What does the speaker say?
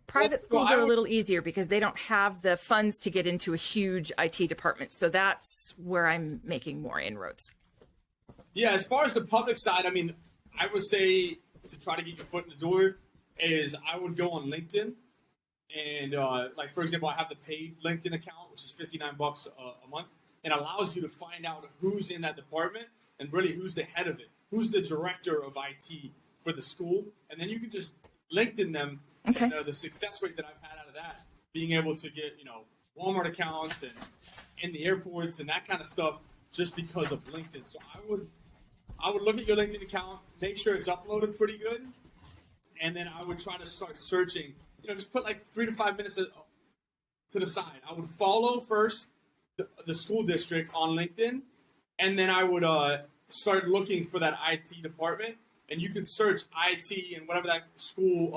Private schools are a little easier because they don't have the funds to get into a huge IT department. So that's where I'm making more inroads. Yeah, as far as the public side, I mean, I would say to try to get your foot in the door is I would go on LinkedIn. And like, for example, I have the paid LinkedIn account, which is $59 a month, and allows you to find out who's in that department and really who's the head of it, who's the director of IT for the school. And then you can just LinkedIn them. Okay. And the success rate that I've had out of that, being able to get, Walmart accounts and in the airports and that kind of stuff just because of LinkedIn. So I would look at your LinkedIn account, make sure it's uploaded pretty good, and then I would try to start searching. Just put like 3 to 5 minutes to the side. I would follow first the school district on LinkedIn, and then I would start looking for that IT department. And you can search IT and whatever that school